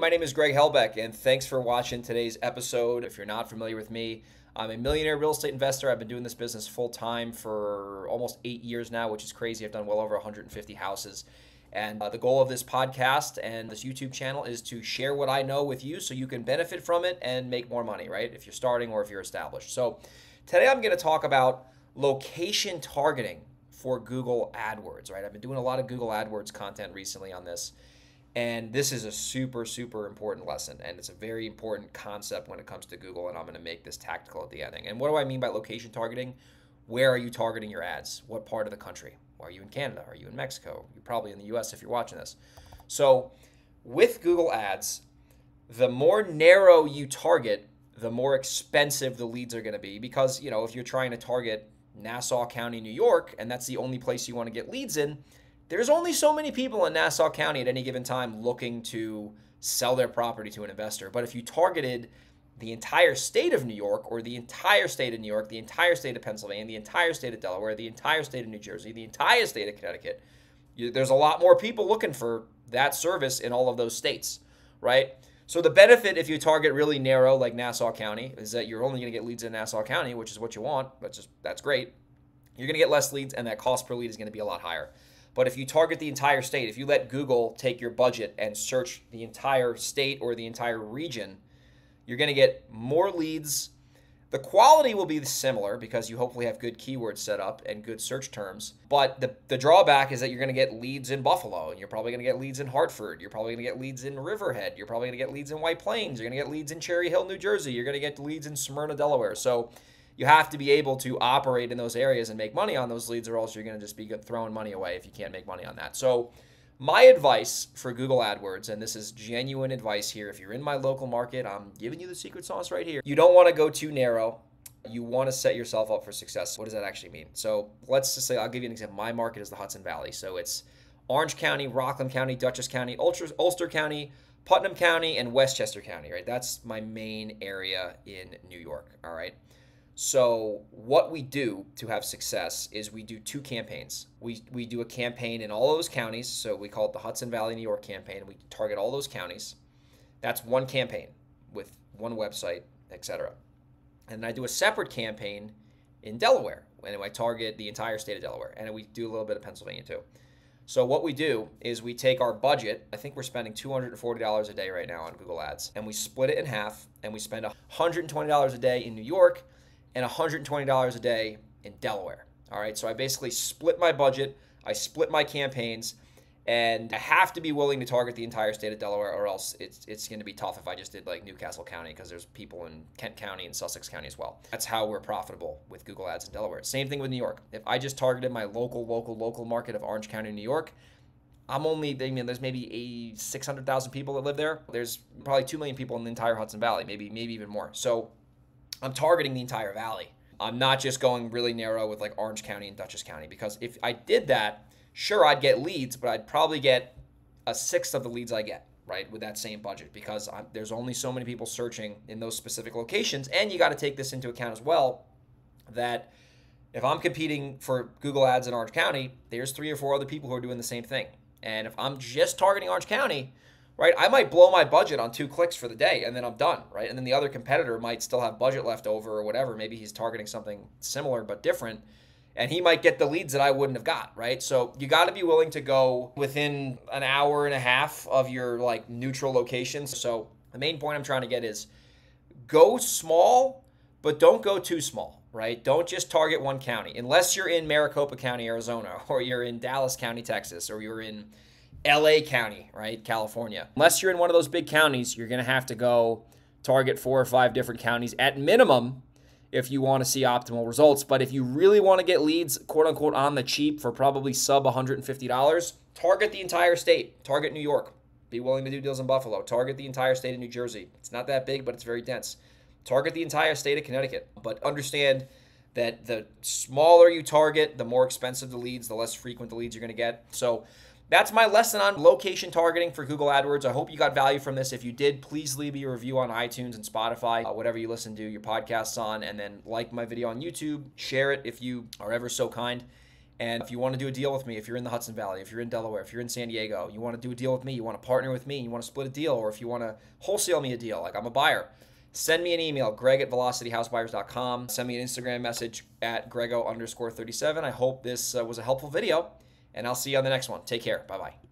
My name is Greg Helbeck, and thanks for watching today's episode. If you're not familiar with me, I'm a millionaire real estate investor. I've been doing this business full time for almost 8 years now, which is crazy. I've done well over 150 houses. And the goal of this podcast and this YouTube channel is to share what I know with you so you can benefit from it and make more money, right? If you're starting or if you're established. So today I'm going to talk about location targeting for Google AdWords, right? I've been doing a lot of Google AdWords content recently on this. And this is a super, super important lesson. And it's a very important concept when it comes to Google. And I'm going to make this tactical at the ending. And what do I mean by location targeting? Where are you targeting your ads? What part of the country? Are you in Canada? Are you in Mexico? You're probably in the US if you're watching this. So with Google Ads, the more narrow you target, the more expensive the leads are going to be. Because, you know, if you're trying to target Nassau County, New York, and that's the only place you want to get leads in, there's only so many people in Nassau County at any given time looking to sell their property to an investor. But if you targeted the entire state of New York, or the entire state of New York, the entire state of Pennsylvania, the entire state of Delaware, the entire state of New Jersey, the entire state of Connecticut, there's a lot more people looking for that service in all of those states, right? So the benefit if you target really narrow like Nassau County is that you're only going to get leads in Nassau County, which is what you want. That's great. You're going to get less leads, and that cost per lead is going to be a lot higher. But if you target the entire state, if you let Google take your budget and search the entire state or the entire region, you're going to get more leads. The quality will be similar because you hopefully have good keywords set up and good search terms. But the drawback is that you're going to get leads in Buffalo, and you're probably going to get leads in Hartford. You're probably going to get leads in Riverhead. You're probably going to get leads in White Plains. You're going to get leads in Cherry Hill, New Jersey. You're going to get leads in Smyrna, Delaware. So you have to be able to operate in those areas and make money on those leads, or else you're going to just be throwing money away if you can't make money on that. So my advice for Google AdWords, and this is genuine advice here, if you're in my local market, I'm giving you the secret sauce right here. You don't want to go too narrow. You want to set yourself up for success. What does that actually mean? So let's just say, I'll give you an example. My market is the Hudson Valley. So it's Orange County, Rockland County, Dutchess County, Ulster County, Putnam County, and Westchester County, right? That's my main area in New York, all right? So what we do to have success is we do two campaigns. We do a campaign in all those counties. So we call it the Hudson Valley, New York campaign. We target all those counties. That's one campaign with one website, etc. And I do a separate campaign in Delaware, and I target the entire state of Delaware. And we do a little bit of Pennsylvania too. So what we do is we take our budget. I think we're spending $240 a day right now on Google Ads. And we split it in half, and we spend $120 a day in New York and $120 a day in Delaware. All right, so I basically split my budget, I split my campaigns, and I have to be willing to target the entire state of Delaware, or else it's going to be tough if I just did like Newcastle County, because there's people in Kent County and Sussex County as well. That's how we're profitable with Google Ads in Delaware. Same thing with New York. If I just targeted my local market of Orange County, New York, there's maybe 600,000 people that live there. There's probably 2 million people in the entire Hudson Valley, maybe even more. So I'm targeting the entire valley. I'm not just going really narrow with like Orange County and Dutchess County, because if I did that, sure, I'd get leads, but I'd probably get a sixth of the leads I get, right, with that same budget, because there's only so many people searching in those specific locations. And you got to take this into account as well, that if I'm competing for Google Ads in Orange County, there's 3 or 4 other people who are doing the same thing. And if I'm just targeting Orange County, right, I might blow my budget on 2 clicks for the day, and then I'm done, right? And then the other competitor might still have budget left over or whatever. Maybe he's targeting something similar but different, and he might get the leads that I wouldn't have got, right? So you got to be willing to go within an hour and a half of your like neutral locations. So the main point I'm trying to get is go small, but don't go too small, right? Don't just target one county, unless you're in Maricopa County, Arizona, or you're in Dallas County, Texas, or you're in LA County, right, California. Unless you're in one of those big counties, you're going to have to go target 4 or 5 different counties at minimum if you want to see optimal results. But if you really want to get leads, quote unquote, on the cheap for probably sub $150, target the entire state. Target New York. Be willing to do deals in Buffalo. Target the entire state of New Jersey. It's not that big, but it's very dense. Target the entire state of Connecticut. But understand that the smaller you target, the more expensive the leads, the less frequent the leads you're going to get. So that's my lesson on location targeting for Google AdWords. I hope you got value from this. If you did, please leave me a review on iTunes and Spotify, whatever you listen to your podcasts on, and then like my video on YouTube. Share it if you are ever so kind. And if you want to do a deal with me, if you're in the Hudson Valley, if you're in Delaware, if you're in San Diego, you want to do a deal with me, you want to partner with me, you want to split a deal, or if you want to wholesale me a deal, like I'm a buyer, send me an email, greg@velocityhousebuyers.com. Send me an Instagram message at grego_37. I hope this was a helpful video, and I'll see you on the next one. Take care. Bye-bye.